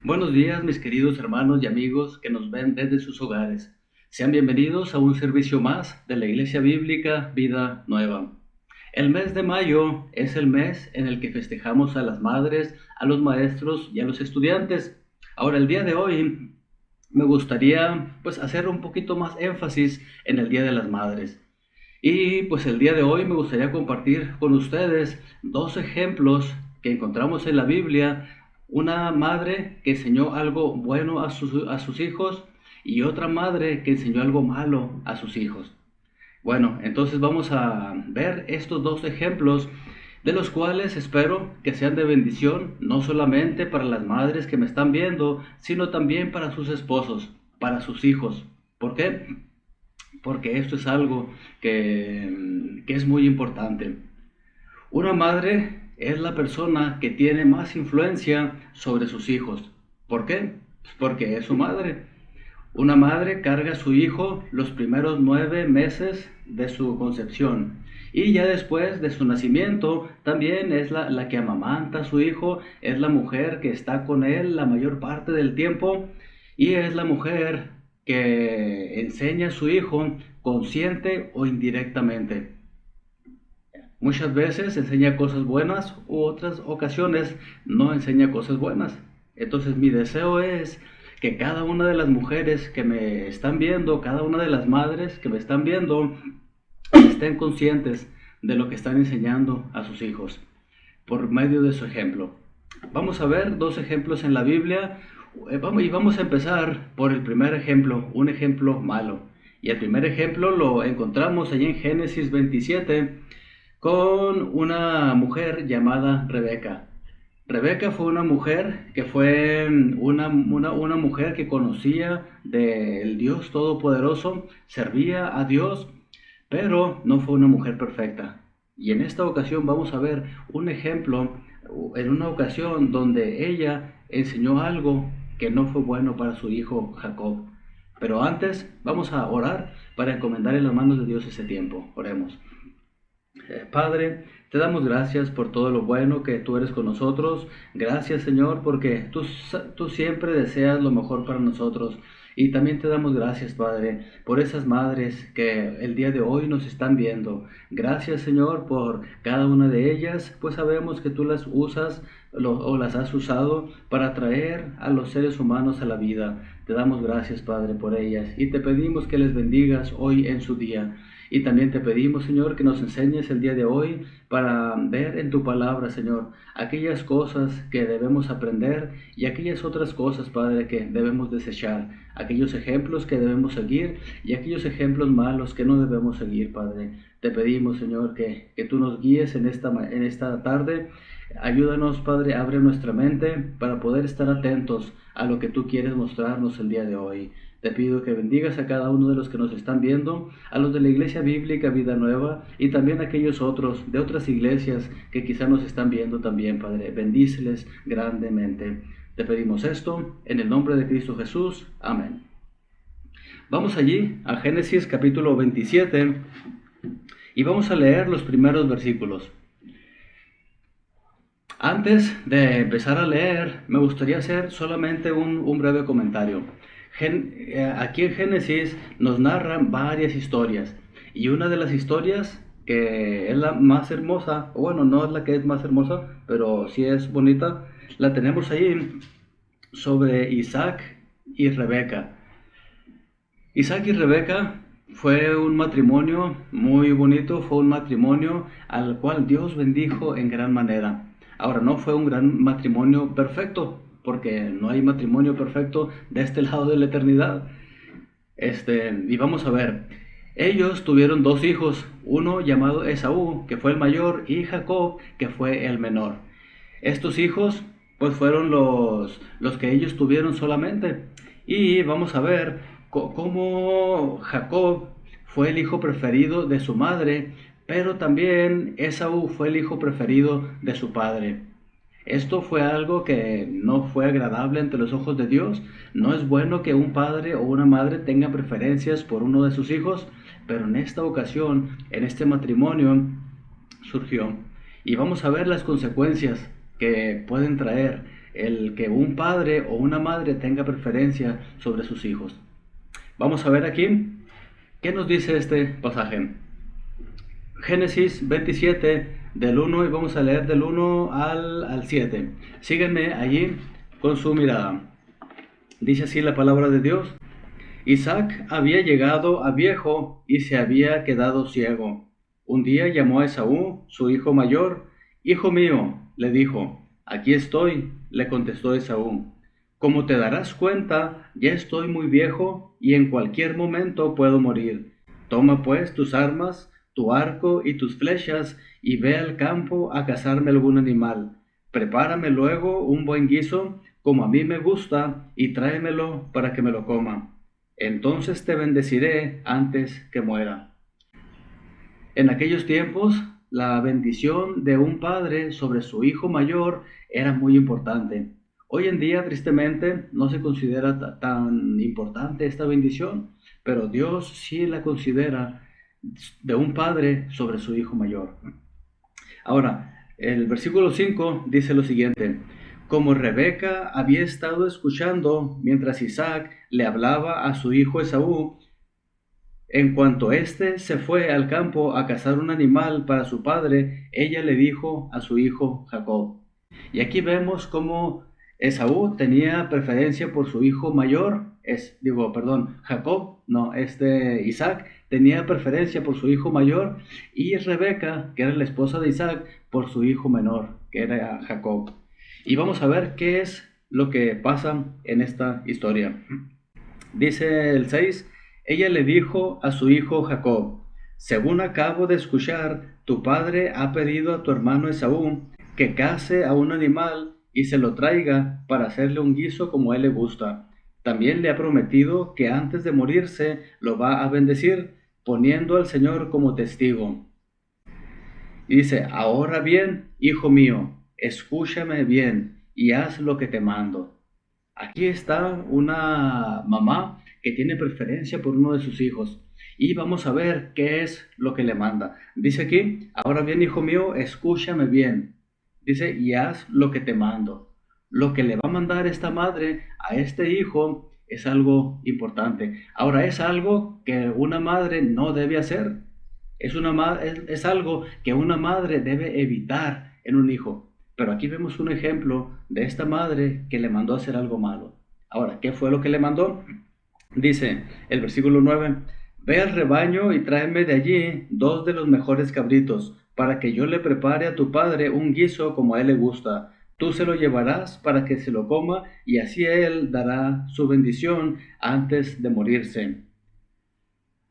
Buenos días, mis queridos hermanos y amigos que nos ven desde sus hogares. Sean bienvenidos a un servicio más de la Iglesia Bíblica Vida Nueva. El mes de mayo es el mes en el que festejamos a las madres, a los maestros y a los estudiantes. Ahora, el día de hoy me gustaría hacer un poquito más énfasis en el Día de las Madres. Y pues el día de hoy me gustaría compartir con ustedes dos ejemplos que encontramos en la Biblia. Una madre que enseñó algo bueno a sus hijos y otra madre que enseñó algo malo a sus hijos. Bueno, entonces vamos a ver estos dos ejemplos de los cuales espero que sean de bendición, no solamente para las madres que me están viendo, sino también para sus esposos, para sus hijos. ¿Por qué? Porque esto es algo que es muy importante. Una madre es la persona que tiene más influencia sobre sus hijos. ¿Por qué? Pues porque es su madre. Una madre carga a su hijo los primeros 9 meses de su concepción. Y ya después de su nacimiento, también es la que amamanta a su hijo, es la mujer que está con él la mayor parte del tiempo y es la mujer que enseña a su hijo consciente o indirectamente. Muchas veces enseña cosas buenas u otras ocasiones no enseña cosas buenas. Entonces mi deseo es que cada una de las mujeres que me están viendo, cada una de las madres que me están viendo, estén conscientes de lo que están enseñando a sus hijos por medio de su ejemplo. Vamos a ver dos ejemplos en la Biblia y vamos a empezar por el primer ejemplo, un ejemplo malo. Y el primer ejemplo lo encontramos allí en Génesis 27 con una mujer llamada Rebeca. Rebeca fue una mujer que fue una mujer que conocía del Dios Todopoderoso, servía a Dios, pero no fue una mujer perfecta. Y en esta ocasión vamos a ver un ejemplo en una ocasión donde ella enseñó algo que no fue bueno para su hijo Jacob. Pero antes vamos a orar para encomendar en las manos de Dios ese tiempo. Oremos. Padre, te damos gracias por todo lo bueno que tú eres con nosotros. Gracias, Señor, porque tú siempre deseas lo mejor para nosotros. Y también te damos gracias, Padre, por esas madres que el día de hoy nos están viendo. Gracias, Señor, por cada una de ellas, pues sabemos que tú las usas o las has usado para traer a los seres humanos a la vida. Te damos gracias, Padre, por ellas y te pedimos que les bendigas hoy en su día. Y también te pedimos, Señor, que nos enseñes el día de hoy para ver en tu palabra, Señor, aquellas cosas que debemos aprender y aquellas otras cosas, Padre, que debemos desechar, aquellos ejemplos que debemos seguir y aquellos ejemplos malos que no debemos seguir, Padre. Te pedimos, Señor, que tú nos guíes en esta tarde. Ayúdanos, Padre, abre nuestra mente para poder estar atentos a lo que tú quieres mostrarnos el día de hoy. Te pido que bendigas a cada uno de los que nos están viendo, a los de la Iglesia Bíblica Vida Nueva y también a aquellos otros de otras iglesias que quizá nos están viendo también, Padre. Bendíceles grandemente. Te pedimos esto en el nombre de Cristo Jesús. Amén. Vamos allí a Génesis capítulo 27 y vamos a leer los primeros versículos. Antes de empezar a leer, me gustaría hacer solamente un breve comentario. Aquí en Génesis nos narran varias historias y una de las historias que es la más hermosa, o bueno, no es la que es más hermosa, pero sí es bonita, la tenemos ahí sobre Isaac y Rebeca. Isaac y Rebeca fue un matrimonio muy bonito, fue un matrimonio al cual Dios bendijo en gran manera. Ahora, no fue un gran matrimonio perfecto, porque no hay matrimonio perfecto de este lado de la eternidad. Y vamos a ver, ellos tuvieron dos hijos, uno llamado Esaú, que fue el mayor, y Jacob, que fue el menor. Estos hijos, pues fueron los que ellos tuvieron solamente. Y vamos a ver cómo Jacob fue el hijo preferido de su madre, pero también Esaú fue el hijo preferido de su padre. Esto fue algo que no fue agradable ante los ojos de Dios. No es bueno que un padre o una madre tenga preferencias por uno de sus hijos, pero en esta ocasión, en este matrimonio, surgió. Y vamos a ver las consecuencias que pueden traer el que un padre o una madre tenga preferencia sobre sus hijos. Vamos a ver aquí, ¿qué nos dice este pasaje? Génesis 27, del 1, y vamos a leer del 1 al 7. Síguenme allí con su mirada. Dice así la palabra de Dios. Isaac había llegado a viejo y se había quedado ciego. Un día llamó a Esaú, su hijo mayor. Hijo mío, le dijo. Aquí estoy, le contestó Esaú. Como te darás cuenta, ya estoy muy viejo y en cualquier momento puedo morir. Toma pues tus armas, tu arco y tus flechas y ve al campo a cazarme algún animal. Prepárame luego un buen guiso, como a mí me gusta, y tráemelo para que me lo coma. Entonces te bendeciré antes que muera. En aquellos tiempos, la bendición de un padre sobre su hijo mayor era muy importante. Hoy en día, tristemente, no se considera tan importante esta bendición, pero Dios sí la considera de un padre sobre su hijo mayor. Ahora, el versículo 5 dice lo siguiente. Como Rebeca había estado escuchando mientras Isaac le hablaba a su hijo Esaú, en cuanto éste se fue al campo a cazar un animal para su padre, ella le dijo a su hijo Jacob. Y aquí vemos cómo Esaú tenía preferencia por su hijo mayor, Isaac tenía preferencia por su hijo mayor y Rebeca, que era la esposa de Isaac, por su hijo menor, que era Jacob. Y vamos a ver qué es lo que pasa en esta historia. Dice el 6, ella le dijo a su hijo Jacob, según acabo de escuchar, tu padre ha pedido a tu hermano Esaú que case a un animal y se lo traiga para hacerle un guiso como a él le gusta. También le ha prometido que antes de morirse lo va a bendecir, poniendo al Señor como testigo. Y dice, ahora bien, hijo mío, escúchame bien y haz lo que te mando. Aquí está una mamá que tiene preferencia por uno de sus hijos. Y vamos a ver qué es lo que le manda. Dice aquí, ahora bien, hijo mío, escúchame bien. Dice, y haz lo que te mando. Lo que le va a mandar esta madre a este hijo es algo importante. Ahora, es algo que una madre no debe hacer. Es algo que una madre debe evitar en un hijo. Pero aquí vemos un ejemplo de esta madre que le mandó a hacer algo malo. Ahora, ¿qué fue lo que le mandó? Dice el versículo 9, ve al rebaño y tráeme de allí 2 de los mejores cabritos, para que yo le prepare a tu padre un guiso como a él le gusta. Tú se lo llevarás para que se lo coma y así él dará su bendición antes de morirse.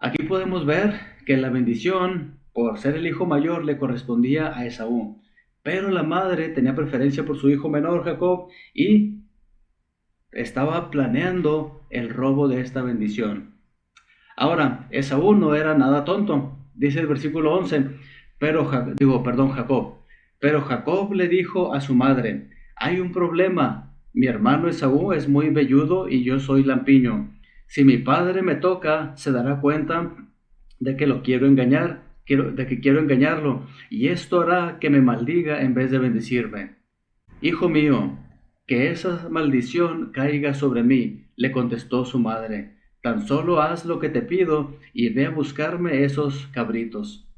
Aquí podemos ver que la bendición por ser el hijo mayor le correspondía a Esaú, pero la madre tenía preferencia por su hijo menor Jacob y estaba planeando el robo de esta bendición. Ahora, Esaú no era nada tonto, dice el versículo 11, Jacob. Pero Jacob le dijo a su madre, hay un problema, mi hermano Esaú es muy velludo y yo soy lampiño. Si mi padre me toca, se dará cuenta de que quiero engañarlo, y esto hará que me maldiga en vez de bendecirme. Hijo mío, que esa maldición caiga sobre mí, le contestó su madre. Tan solo haz lo que te pido y ve a buscarme esos cabritos.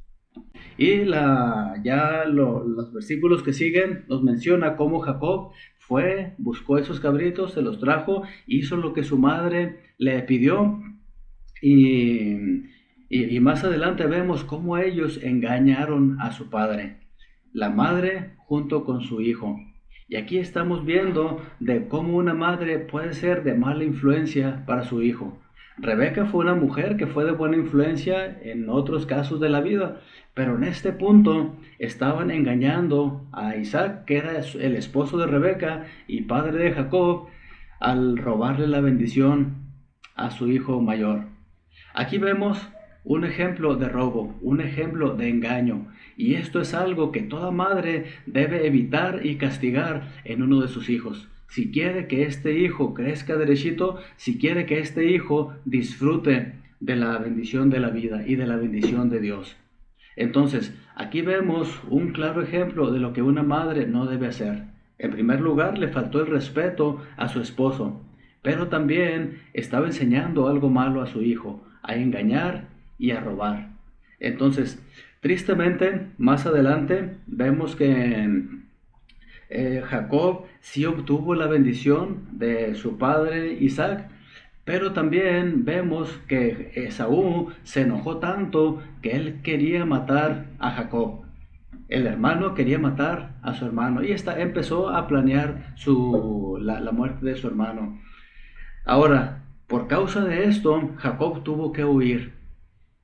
Y los versículos que siguen nos menciona cómo Jacob fue, buscó esos cabritos, se los trajo, hizo lo que su madre le pidió y más adelante vemos cómo ellos engañaron a su padre, la madre junto con su hijo. Y aquí estamos viendo de cómo una madre puede ser de mala influencia para su hijo. Rebeca fue una mujer que fue de buena influencia en otros casos de la vida, pero en este punto estaban engañando a Isaac, que era el esposo de Rebeca y padre de Jacob, al robarle la bendición a su hijo mayor. Aquí vemos un ejemplo de robo, un ejemplo de engaño, y esto es algo que toda madre debe evitar y castigar en uno de sus hijos. Si quiere que este hijo crezca derechito, si quiere que este hijo disfrute de la bendición de la vida y de la bendición de Dios. Entonces, aquí vemos un claro ejemplo de lo que una madre no debe hacer. En primer lugar, le faltó el respeto a su esposo, pero también estaba enseñando algo malo a su hijo, a engañar y a robar. Entonces, tristemente, más adelante vemos que Jacob sí obtuvo la bendición de su padre Isaac, pero también vemos que Esaú se enojó tanto que él quería matar a Jacob. El hermano quería matar a su hermano y empezó a planear la muerte de su hermano. Ahora, por causa de esto, Jacob tuvo que huir.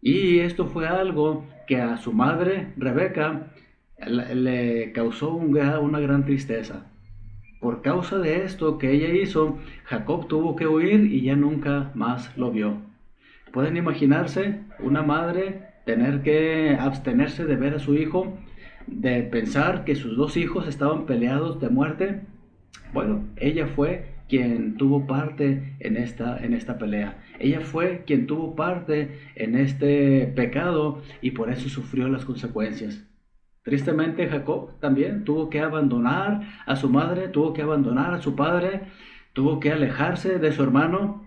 Y esto fue algo que a su madre, Rebeca, le causó una gran tristeza. Por causa de esto que ella hizo, Jacob tuvo que huir y ya nunca más lo vio. ¿Pueden imaginarse una madre tener que abstenerse de ver a su hijo, de pensar que sus dos hijos estaban peleados de muerte? Bueno, ella fue quien tuvo parte en esta pelea. Ella fue quien tuvo parte en este pecado y por eso sufrió las consecuencias. Tristemente, Jacob también tuvo que abandonar a su madre, tuvo que abandonar a su padre, tuvo que alejarse de su hermano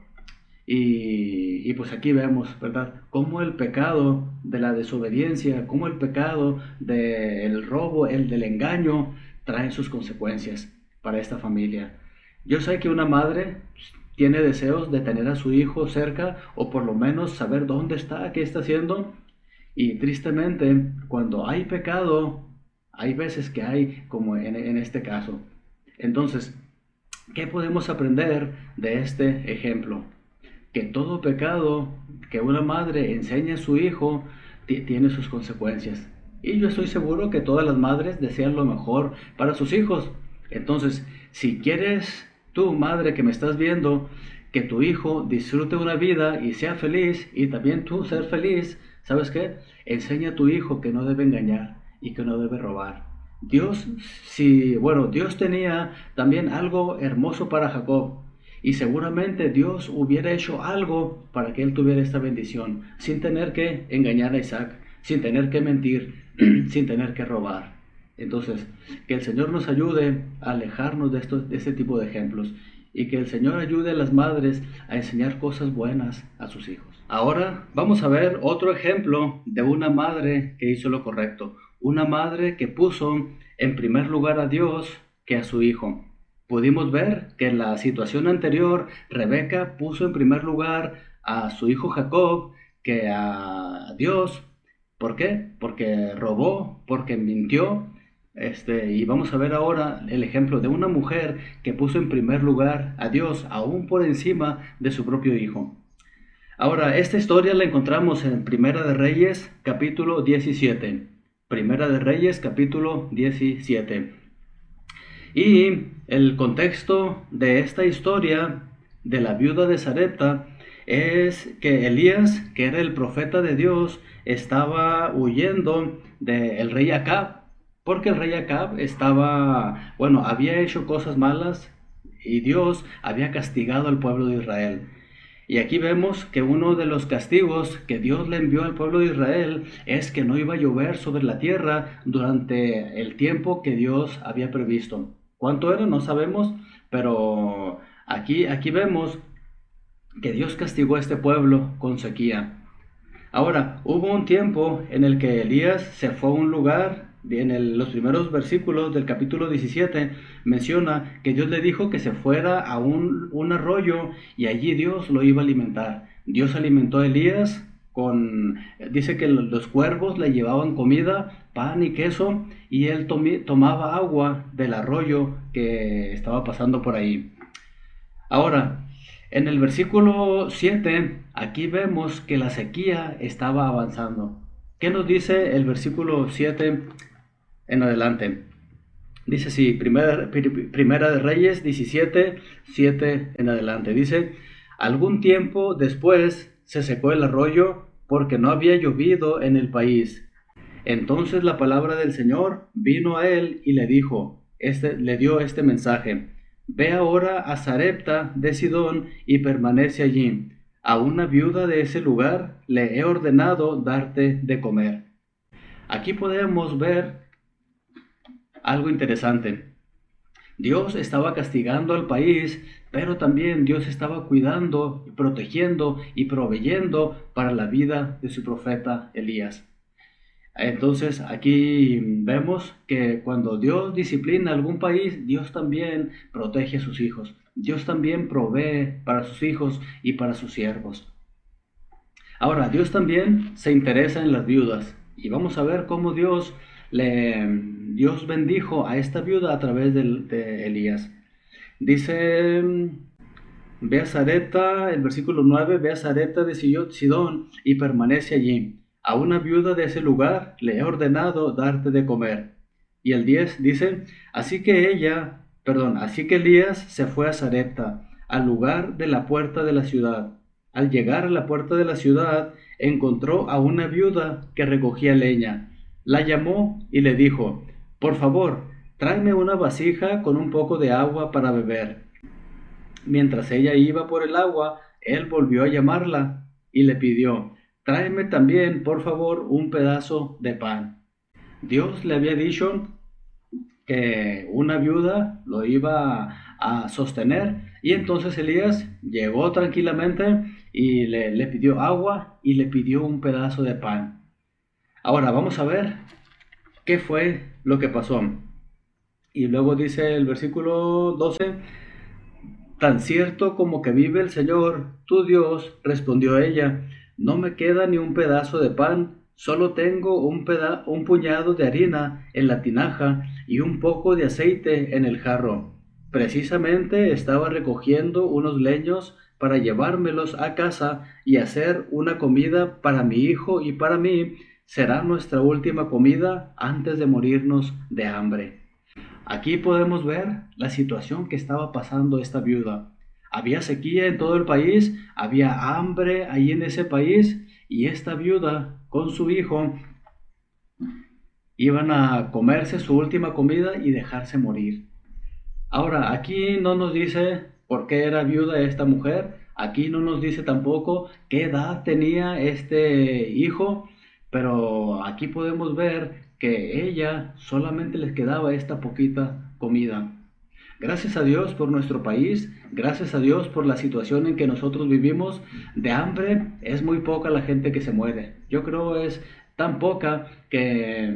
y pues aquí vemos, ¿verdad? Cómo el pecado de la desobediencia, cómo el pecado del robo, el del engaño, trae sus consecuencias para esta familia. Yo sé que una madre tiene deseos de tener a su hijo cerca o por lo menos saber dónde está, qué está haciendo. Y tristemente, cuando hay pecado, hay veces que hay como en este caso. Entonces, ¿qué podemos aprender de este ejemplo? Que todo pecado que una madre enseña a su hijo tiene sus consecuencias. Y yo estoy seguro que todas las madres desean lo mejor para sus hijos. Entonces, si quieres tú, madre que me estás viendo, que tu hijo disfrute una vida y sea feliz, y también tú ser feliz, ¿sabes qué? Enseña a tu hijo que no debe engañar y que no debe robar. Dios, Dios tenía también algo hermoso para Jacob. Y seguramente Dios hubiera hecho algo para que él tuviera esta bendición, sin tener que engañar a Isaac, sin tener que mentir, sin tener que robar. Entonces, que el Señor nos ayude a alejarnos de este tipo de ejemplos y que el Señor ayude a las madres a enseñar cosas buenas a sus hijos. Ahora vamos a ver otro ejemplo de una madre que hizo lo correcto, una madre que puso en primer lugar a Dios que a su hijo. Pudimos ver que en la situación anterior, Rebeca puso en primer lugar a su hijo Jacob que a Dios. ¿Por qué? Porque robó, porque mintió. Y vamos a ver ahora el ejemplo de una mujer que puso en primer lugar a Dios, aún por encima de su propio hijo. Ahora, esta historia la encontramos en Primera de Reyes, capítulo 17. Primera de Reyes, capítulo 17. Y el contexto de esta historia de la viuda de Sarepta es que Elías, que era el profeta de Dios, estaba huyendo del rey Acab, porque el rey Acab había hecho cosas malas y Dios había castigado al pueblo de Israel. Y aquí vemos que uno de los castigos que Dios le envió al pueblo de Israel es que no iba a llover sobre la tierra durante el tiempo que Dios había previsto. ¿Cuánto era? No sabemos, pero aquí vemos que Dios castigó a este pueblo con sequía. Ahora, hubo un tiempo en el que Elías se fue a un lugar, los primeros versículos del capítulo 17 menciona que Dios le dijo que se fuera a un arroyo y allí Dios lo iba a alimentar. Dios alimentó a Elías dice que los cuervos le llevaban comida, pan y queso, y él tomaba agua del arroyo que estaba pasando por ahí. Ahora, en el versículo 7, aquí vemos que la sequía estaba avanzando. ¿Qué nos dice el versículo 7 en adelante? Dice así, primera de Reyes 17, 7 en adelante. Dice, algún tiempo después se secó el arroyo porque no había llovido en el país. Entonces la palabra del Señor vino a él y le dijo, le dio este mensaje. Ve ahora a Sarepta de Sidón y permanece allí. A una viuda de ese lugar le he ordenado darte de comer. Aquí podemos ver algo interesante. Dios estaba castigando al país, pero también Dios estaba cuidando y protegiendo y proveyendo para la vida de su profeta Elías. Entonces aquí vemos que cuando Dios disciplina algún país, Dios también protege a sus hijos. Dios también provee para sus hijos y para sus siervos. Ahora, Dios también se interesa en las viudas y vamos a ver cómo Dios bendijo a esta viuda a través de Elías. Dice, ve a Sarepta, el versículo 9, ve a Sarepta de Sidón y permanece allí. A una viuda de ese lugar le he ordenado darte de comer. Y el 10 dice, así que Elías se fue a Sarepta, al lugar de la puerta de la ciudad. Al llegar a la puerta de la ciudad, encontró a una viuda que recogía leña. La llamó y le dijo, por favor, tráeme una vasija con un poco de agua para beber. Mientras ella iba por el agua, él volvió a llamarla y le pidió, tráeme también, por favor, un pedazo de pan. Dios le había dicho que una viuda lo iba a sostener y entonces Elías llegó tranquilamente y le pidió agua y le pidió un pedazo de pan. Ahora vamos a ver qué fue lo que pasó. Y luego dice el versículo 12, tan cierto como que vive el Señor, tu Dios, respondió ella, no me queda ni un pedazo de pan, solo tengo un puñado de harina en la tinaja y un poco de aceite en el jarro. Precisamente estaba recogiendo unos leños para llevármelos a casa y hacer una comida para mi hijo y para mí. Será nuestra última comida antes de morirnos de hambre. Aquí podemos ver la situación que estaba pasando esta viuda. Había sequía en todo el país, había hambre ahí en ese país y esta viuda con su hijo iban a comerse su última comida y dejarse morir. Ahora, aquí no nos dice por qué era viuda esta mujer, aquí no nos dice tampoco qué edad tenía este hijo, pero aquí podemos ver que ella solamente les quedaba esta poquita comida. Gracias a Dios por nuestro país, gracias a Dios por la situación en que nosotros vivimos. De hambre es muy poca la gente que se muere. Yo creo es tan poca que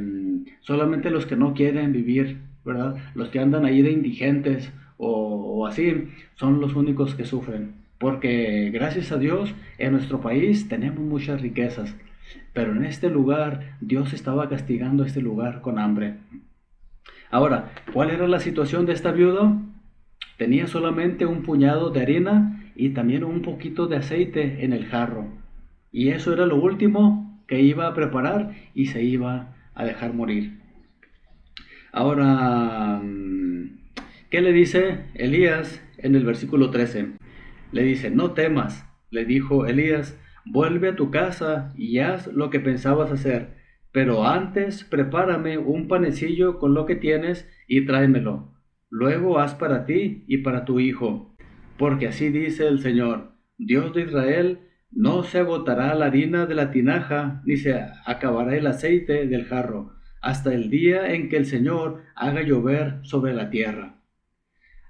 solamente los que no quieren vivir, ¿verdad? Los que andan ahí de indigentes o así, son los únicos que sufren. Porque gracias a Dios en nuestro país tenemos muchas riquezas. Pero en este lugar Dios estaba castigando este lugar con hambre. Ahora, ¿cuál era la situación de esta viuda? Tenía solamente un puñado de harina y también un poquito de aceite en el jarro. Y eso era lo último que iba a preparar y se iba a dejar morir. Ahora, ¿qué le dice Elías en el versículo 13? Le dice, no temas, le dijo Elías, vuelve a tu casa y haz lo que pensabas hacer, pero antes prepárame un panecillo con lo que tienes y tráemelo. Luego haz para ti y para tu hijo, porque así dice el Señor, Dios de Israel, no se agotará la harina de la tinaja, ni se acabará el aceite del jarro, hasta el día en que el Señor haga llover sobre la tierra.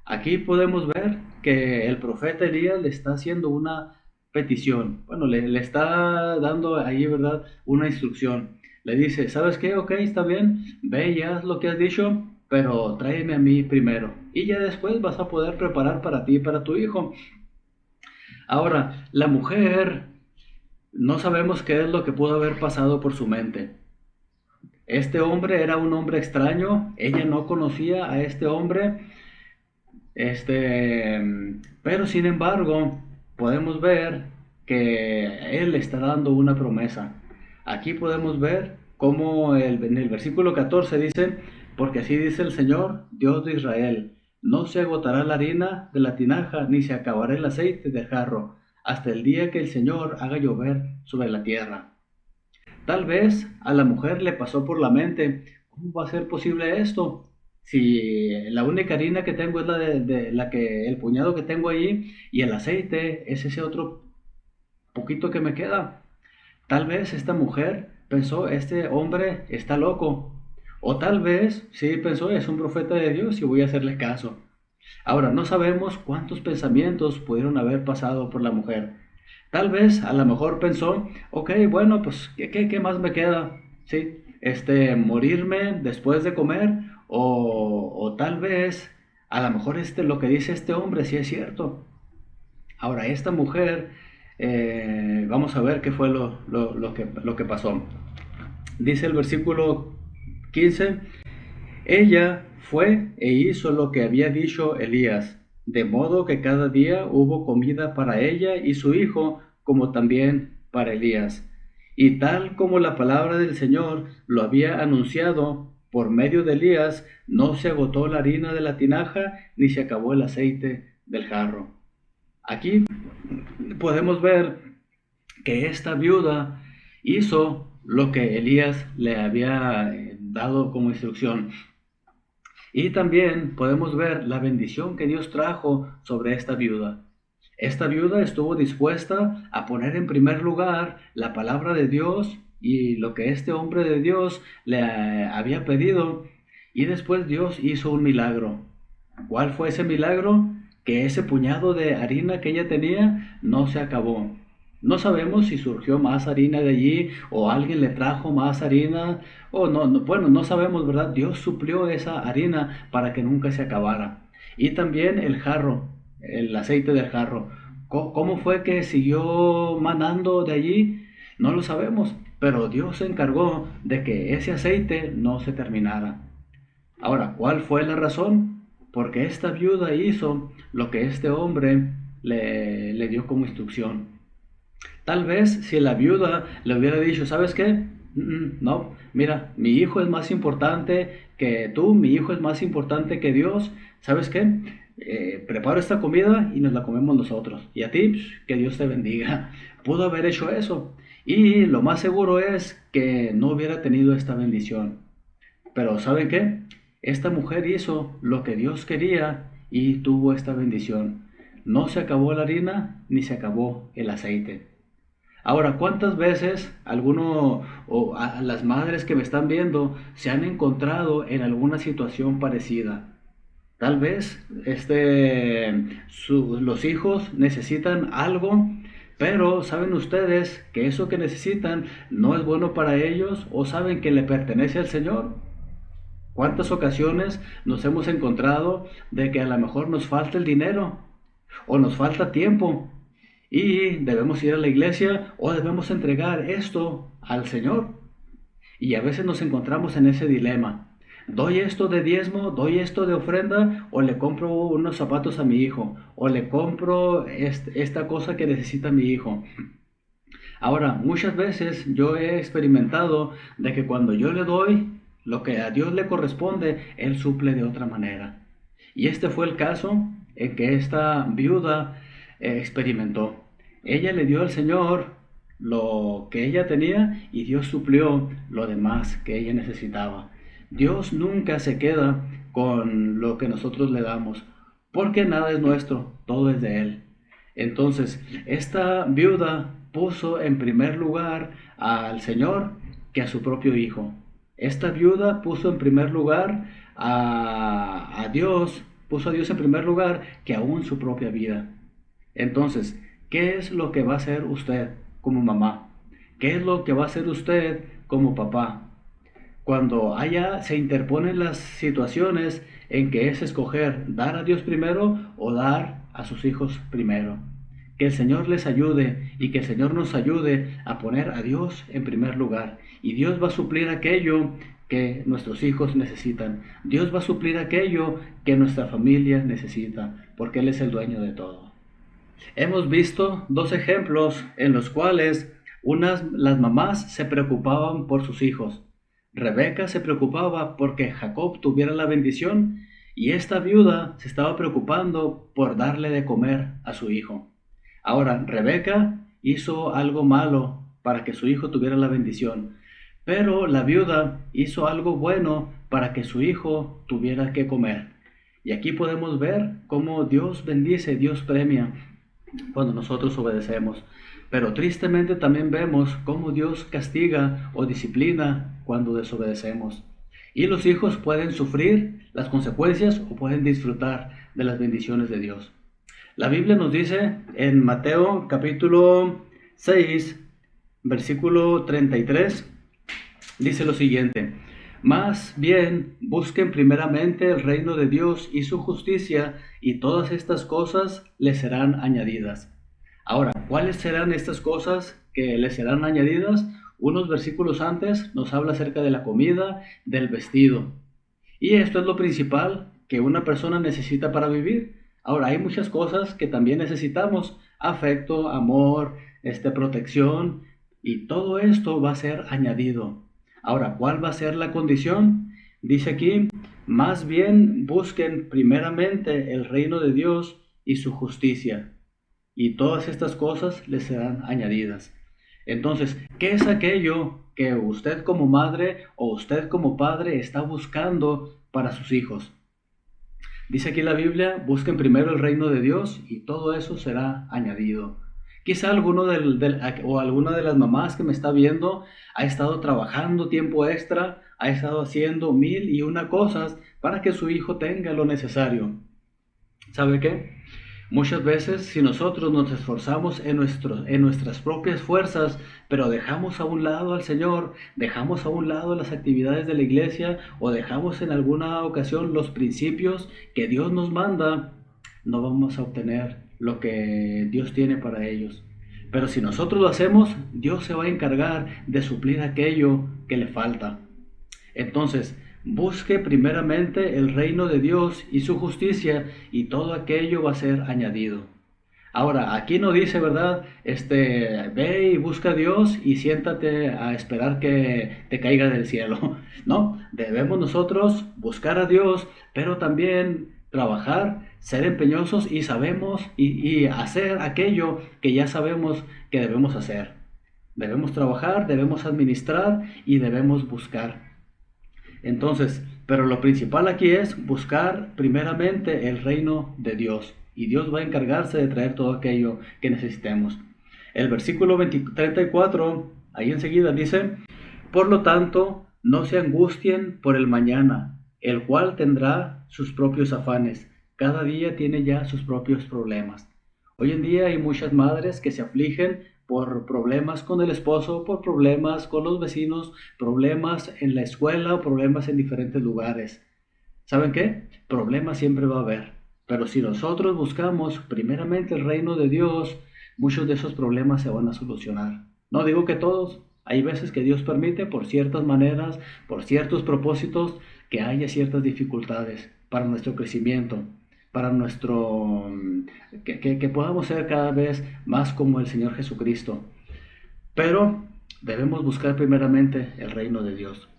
Aquí podemos ver que el profeta Elías le está haciendo una petición. Bueno, le está dando ahí, ¿verdad? Una instrucción. Le dice, ¿sabes qué? Ok, está bien, ve y haz lo que has dicho, pero tráeme a mí primero. Y ya después vas a poder preparar para ti y para tu hijo. Ahora, la mujer, no sabemos qué es lo que pudo haber pasado por su mente. Este hombre era un hombre extraño, ella no conocía a este hombre. Este, pero sin embargo, podemos ver que Él está dando una promesa. Aquí podemos ver cómo en el versículo 14 dice, porque así dice el Señor, Dios de Israel, no se agotará la harina de la tinaja, ni se acabará el aceite del jarro, hasta el día que el Señor haga llover sobre la tierra. Tal vez a la mujer le pasó por la mente, ¿cómo va a ser posible esto? Si la única harina que tengo es el puñado que tengo ahí y el aceite es ese otro poquito que me queda. Tal vez esta mujer pensó, este hombre está loco. O tal vez, sí pensó, es un profeta de Dios y voy a hacerle caso. Ahora, no sabemos cuántos pensamientos pudieron haber pasado por la mujer. Tal vez, a lo mejor pensó, ok, bueno, pues, ¿qué más me queda? Sí, morirme después de comer, o tal vez, a lo mejor lo que dice este hombre sí es cierto. Ahora, esta mujer, vamos a ver qué fue lo que pasó. Dice el versículo 15. Ella fue e hizo lo que había dicho Elías, de modo que cada día hubo comida para ella y su hijo, como también para Elías. Y tal como la palabra del Señor lo había anunciado por medio de Elías, no se agotó la harina de la tinaja, ni se acabó el aceite del jarro. Aquí podemos ver que esta viuda hizo lo que Elías le había dado como instrucción. Y también podemos ver la bendición que Dios trajo sobre esta viuda. Esta viuda estuvo dispuesta a poner en primer lugar la palabra de Dios y lo que este hombre de Dios le había pedido, y después Dios hizo un milagro. ¿Cuál fue ese milagro? Que ese puñado de harina que ella tenía no se acabó. No sabemos si surgió más harina de allí o alguien le trajo más harina o no, bueno, no sabemos, ¿verdad? Dios suplió esa harina para que nunca se acabara. Y también el jarro, el aceite del jarro. ¿Cómo fue que siguió manando de allí? No lo sabemos, pero Dios se encargó de que ese aceite no se terminara. Ahora, ¿cuál fue la razón? Porque esta viuda hizo lo que este hombre le dio como instrucción. Tal vez si la viuda le hubiera dicho, ¿sabes qué? No, mira, mi hijo es más importante que tú, mi hijo es más importante que Dios. ¿Sabes qué? Preparo esta comida y nos la comemos nosotros. Y a ti, que Dios te bendiga. Pudo haber hecho eso. Y lo más seguro es que no hubiera tenido esta bendición. Pero ¿saben qué? Esta mujer hizo lo que Dios quería y tuvo esta bendición. No se acabó la harina ni se acabó el aceite. Ahora, ¿cuántas veces alguno o a las madres que me están viendo se han encontrado en alguna situación parecida? Tal vez los hijos necesitan algo, pero saben ustedes que eso que necesitan no es bueno para ellos o saben que le pertenece al Señor. ¿Cuántas ocasiones nos hemos encontrado de que a lo mejor nos falta el dinero o nos falta tiempo y debemos ir a la iglesia o debemos entregar esto al Señor? Y a veces nos encontramos en ese dilema. ¿Doy esto de diezmo? ¿Doy esto de ofrenda? ¿O le compro unos zapatos a mi hijo? ¿O le compro esta cosa que necesita mi hijo? Ahora, muchas veces yo he experimentado de que cuando yo le doy lo que a Dios le corresponde, Él suple de otra manera. Y este fue el caso en que esta viuda experimentó. Ella le dio al Señor lo que ella tenía y Dios suplió lo demás que ella necesitaba. Dios nunca se queda con lo que nosotros le damos, porque nada es nuestro, todo es de Él. Entonces, esta viuda puso en primer lugar al Señor que a su propio hijo. Esta viuda puso en primer lugar a Dios, puso a Dios en primer lugar que aún su propia vida. Entonces, ¿qué es lo que va a hacer usted como mamá? ¿Qué es lo que va a hacer usted como papá? Cuando se interponen las situaciones en que es escoger dar a Dios primero o dar a sus hijos primero. Que el Señor les ayude y que el Señor nos ayude a poner a Dios en primer lugar. Y Dios va a suplir aquello que nuestros hijos necesitan. Dios va a suplir aquello que nuestra familia necesita, porque Él es el dueño de todo. Hemos visto dos ejemplos en los cuales las mamás se preocupaban por sus hijos. Rebeca se preocupaba porque Jacob tuviera la bendición y esta viuda se estaba preocupando por darle de comer a su hijo. Ahora, Rebeca hizo algo malo para que su hijo tuviera la bendición, pero la viuda hizo algo bueno para que su hijo tuviera que comer. Y aquí podemos ver cómo Dios bendice, Dios premia cuando nosotros obedecemos. Pero tristemente también vemos cómo Dios castiga o disciplina cuando desobedecemos. Y los hijos pueden sufrir las consecuencias o pueden disfrutar de las bendiciones de Dios. La Biblia nos dice en Mateo capítulo 6, versículo 33, dice lo siguiente: más bien busquen primeramente el reino de Dios y su justicia, y todas estas cosas les serán añadidas. Ahora, ¿cuáles serán estas cosas que les serán añadidas? Unos versículos antes nos habla acerca de la comida, del vestido. Y esto es lo principal que una persona necesita para vivir. Ahora, hay muchas cosas que también necesitamos: afecto, amor, protección, y todo esto va a ser añadido. Ahora, ¿cuál va a ser la condición? Dice aquí: más bien busquen primeramente el reino de Dios y su justicia, y todas estas cosas les serán añadidas. Entonces, ¿qué es aquello que usted como madre o usted como padre está buscando para sus hijos? Dice aquí la Biblia: busquen primero el reino de Dios y todo eso será añadido. Quizá o alguna de las mamás que me está viendo ha estado trabajando tiempo extra, ha estado haciendo 1001 cosas para que su hijo tenga lo necesario. ¿Sabe qué? Muchas veces, si nosotros nos esforzamos en nuestras propias fuerzas, pero dejamos a un lado al Señor, dejamos a un lado las actividades de la iglesia, o dejamos en alguna ocasión los principios que Dios nos manda, no vamos a obtener lo que Dios tiene para ellos. Pero si nosotros lo hacemos, Dios se va a encargar de suplir aquello que le falta. Entonces, busque primeramente el reino de Dios y su justicia, y todo aquello va a ser añadido. Ahora, aquí no dice, ¿verdad? Ve y busca a Dios y siéntate a esperar que te caiga del cielo. No, debemos nosotros buscar a Dios, pero también trabajar, ser empeñosos y hacer aquello que ya sabemos que debemos hacer. Debemos trabajar, debemos administrar y debemos buscar. Entonces, pero lo principal aquí es buscar primeramente el reino de Dios, y Dios va a encargarse de traer todo aquello que necesitemos. El versículo 34, ahí enseguida dice: por lo tanto, no se angustien por el mañana, el cual tendrá sus propios afanes. Cada día tiene ya sus propios problemas. Hoy en día hay muchas madres que se afligen por problemas con el esposo, por problemas con los vecinos, problemas en la escuela o problemas en diferentes lugares. ¿Saben qué? Problemas siempre va a haber. Pero si nosotros buscamos primeramente el reino de Dios, muchos de esos problemas se van a solucionar. No digo que todos. Hay veces que Dios permite por ciertas maneras, por ciertos propósitos, que haya ciertas dificultades para nuestro crecimiento, para que podamos ser cada vez más como el Señor Jesucristo. Pero debemos buscar primeramente el reino de Dios.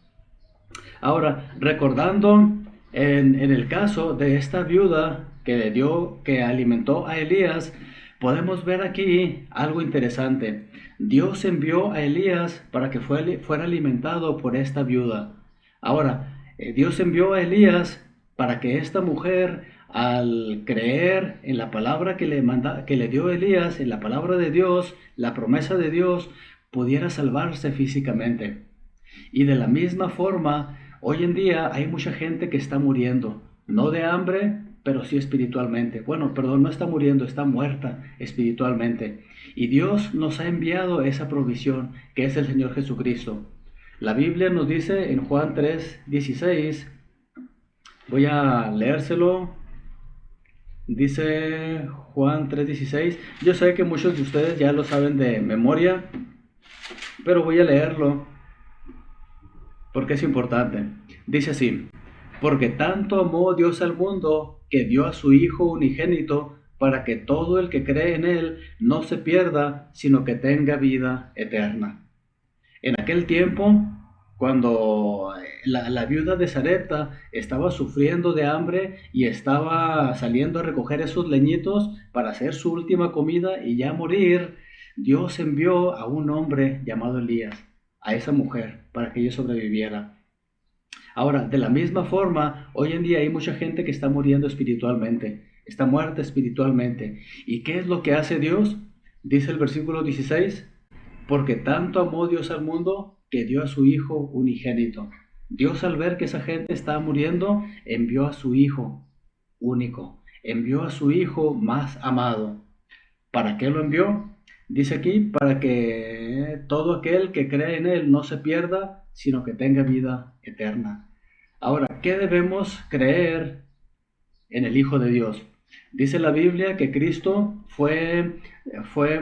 Ahora, recordando en el caso de esta viuda que alimentó a Elías, podemos ver aquí algo interesante. Dios envió a Elías para que fuera alimentado por esta viuda. Ahora, Dios envió a Elías para que esta mujer, al creer en la palabra que le dio Elías, en la palabra de Dios, la promesa de Dios, pudiera salvarse físicamente. Y de la misma forma, hoy en día hay mucha gente que está muriendo, no de hambre, pero sí espiritualmente. Bueno, perdón, no está muriendo, está muerta espiritualmente. Y Dios nos ha enviado esa provisión, que es el Señor Jesucristo. La Biblia nos dice en Juan 3:16, voy a leérselo. Dice Juan 3:16. Yo sé que muchos de ustedes ya lo saben de memoria, pero voy a leerlo porque es importante. Dice así: porque tanto amó Dios al mundo, que dio a su Hijo unigénito, para que todo el que cree en Él no se pierda, sino que tenga vida eterna. En aquel tiempo, cuando la viuda de Sarepta estaba sufriendo de hambre y estaba saliendo a recoger esos leñitos para hacer su última comida y ya morir, Dios envió a un hombre llamado Elías, a esa mujer, para que ella sobreviviera. Ahora, de la misma forma, hoy en día hay mucha gente que está muriendo espiritualmente, está muerta espiritualmente. ¿Y qué es lo que hace Dios? Dice el versículo 16: porque tanto amó Dios al mundo, que dio a su Hijo unigénito. Dios, al ver que esa gente estaba muriendo, envió a su Hijo único, envió a su Hijo más amado. ¿Para qué lo envió? Dice aquí, para que todo aquel que cree en Él no se pierda, sino que tenga vida eterna. Ahora, ¿qué debemos creer en el Hijo de Dios? Dice la Biblia que Cristo fue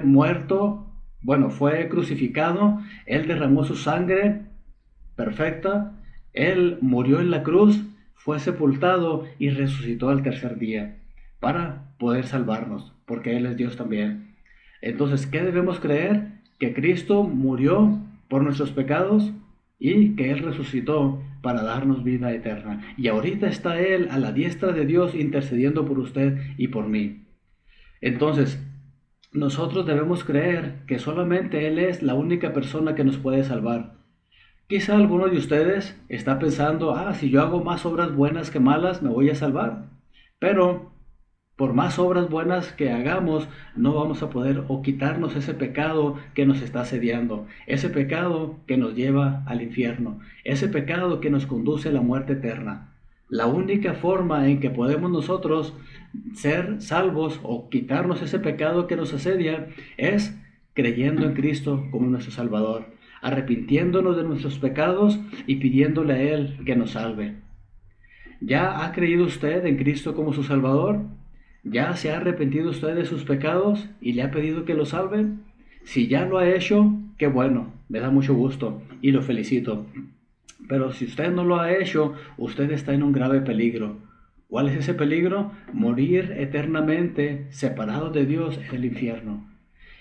muerto, bueno, fue crucificado, Él derramó su sangre perfecta, Él murió en la cruz, fue sepultado y resucitó al tercer día para poder salvarnos, porque Él es Dios también. Entonces, ¿qué debemos creer? Que Cristo murió por nuestros pecados y que Él resucitó para darnos vida eterna. Y ahorita está Él a la diestra de Dios intercediendo por usted y por mí. Entonces, nosotros debemos creer que solamente Él es la única persona que nos puede salvar. Quizá alguno de ustedes está pensando, si yo hago más obras buenas que malas, me voy a salvar. Pero por más obras buenas que hagamos, no vamos a poder o quitarnos ese pecado que nos está asediando, ese pecado que nos lleva al infierno, ese pecado que nos conduce a la muerte eterna. La única forma en que podemos nosotros ser salvos o quitarnos ese pecado que nos asedia es creyendo en Cristo como nuestro Salvador, arrepintiéndonos de nuestros pecados y pidiéndole a Él que nos salve. ¿Ya ha creído usted en Cristo como su Salvador? ¿Ya se ha arrepentido usted de sus pecados y le ha pedido que lo salve? Si ya lo ha hecho, qué bueno, me da mucho gusto y lo felicito. Pero si usted no lo ha hecho, usted está en un grave peligro. ¿Cuál es ese peligro? Morir eternamente separado de Dios en el infierno.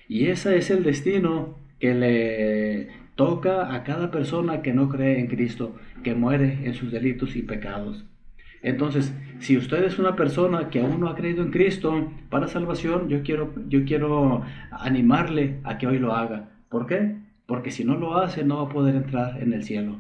Y ese es el destino que le toca a cada persona que no cree en Cristo, que muere en sus delitos y pecados. Entonces, si usted es una persona que aún no ha creído en Cristo para salvación, yo quiero animarle a que hoy lo haga. ¿Por qué? Porque si no lo hace, no va a poder entrar en el cielo.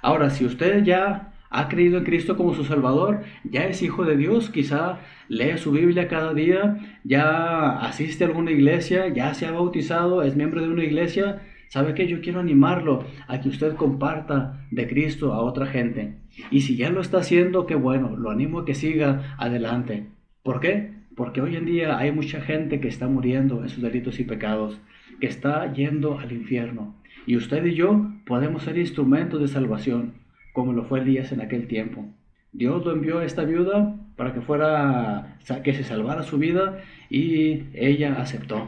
Ahora, si usted ya ha creído en Cristo como su Salvador, ya es hijo de Dios, quizá lee su Biblia cada día, ya asiste a alguna iglesia, ya se ha bautizado, es miembro de una iglesia, ¿sabe qué? Yo quiero animarlo a que usted comparta de Cristo a otra gente. Y si ya lo está haciendo, qué bueno, lo animo a que siga adelante. ¿Por qué? Porque hoy en día hay mucha gente que está muriendo en sus delitos y pecados, que está yendo al infierno. Y usted y yo podemos ser instrumentos de salvación, como lo fue Elías en aquel tiempo. Dios lo envió a esta viuda para que se salvara su vida y ella aceptó.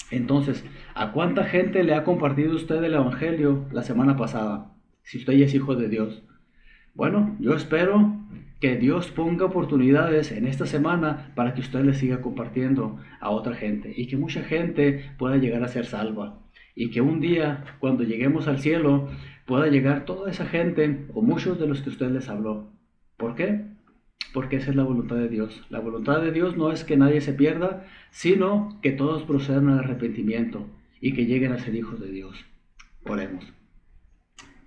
Entonces, ¿a cuánta gente le ha compartido usted el Evangelio la semana pasada? Si usted ya es hijo de Dios. Bueno, yo espero que Dios ponga oportunidades en esta semana para que usted le siga compartiendo a otra gente y que mucha gente pueda llegar a ser salva. Y que un día, cuando lleguemos al cielo, pueda llegar toda esa gente o muchos de los que usted les habló. ¿Por qué? Porque esa es la voluntad de Dios. La voluntad de Dios no es que nadie se pierda, sino que todos procedan al arrepentimiento y que lleguen a ser hijos de Dios. Oremos.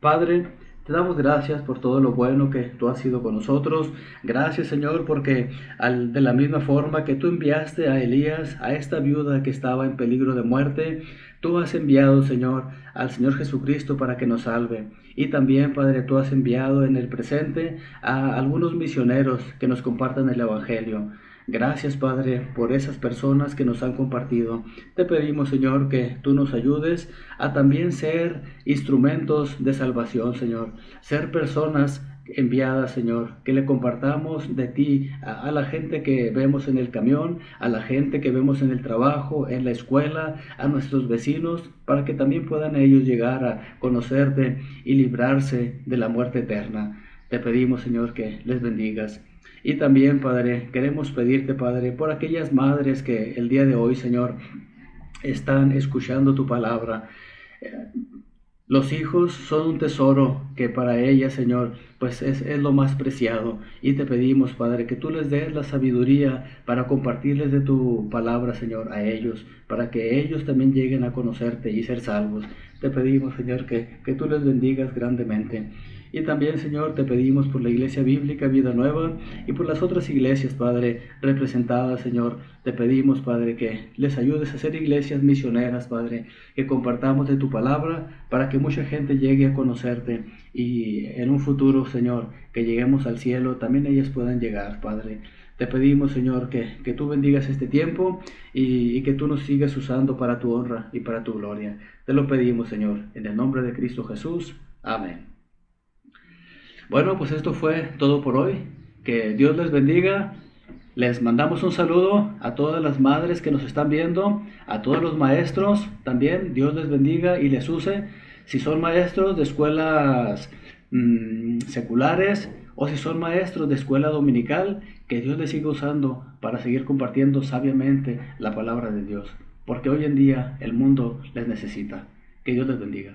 Padre, te damos gracias por todo lo bueno que tú has sido con nosotros. Gracias, Señor, porque de la misma forma que tú enviaste a Elías, a esta viuda que estaba en peligro de muerte, tú has enviado, Señor, al Señor Jesucristo para que nos salve. Y también, Padre, tú has enviado en el presente a algunos misioneros que nos compartan el Evangelio. Gracias, Padre, por esas personas que nos han compartido. Te pedimos, Señor, que tú nos ayudes a también ser instrumentos de salvación, Señor. Ser personas enviadas, Señor, que le compartamos de ti a la gente que vemos en el camión, a la gente que vemos en el trabajo, en la escuela, a nuestros vecinos, para que también puedan ellos llegar a conocerte y librarse de la muerte eterna. Te pedimos, Señor, que les bendigas. Y también, Padre, queremos pedirte, Padre, por aquellas madres que el día de hoy, Señor, están escuchando tu palabra. Los hijos son un tesoro que para ellas, Señor, pues es lo más preciado. Y te pedimos, Padre, que tú les des la sabiduría para compartirles de tu palabra, Señor, a ellos, para que ellos también lleguen a conocerte y ser salvos. Te pedimos, Señor, que tú les bendigas grandemente. Y también, Señor, te pedimos por la Iglesia Bíblica Vida Nueva y por las otras iglesias, Padre, representadas, Señor. Te pedimos, Padre, que les ayudes a ser iglesias misioneras, Padre, que compartamos de tu palabra para que mucha gente llegue a conocerte y en un futuro, Señor, que lleguemos al cielo, también ellas puedan llegar, Padre. Te pedimos, Señor, que tú bendigas este tiempo y que tú nos sigas usando para tu honra y para tu gloria. Te lo pedimos, Señor, en el nombre de Cristo Jesús. Amén. Bueno, pues esto fue todo por hoy. Que Dios les bendiga. Les mandamos un saludo a todas las madres que nos están viendo, a todos los maestros también. Dios les bendiga y les use. Si son maestros de escuelas seculares o si son maestros de escuela dominical, que Dios les siga usando para seguir compartiendo sabiamente la palabra de Dios. Porque hoy en día el mundo les necesita. Que Dios les bendiga.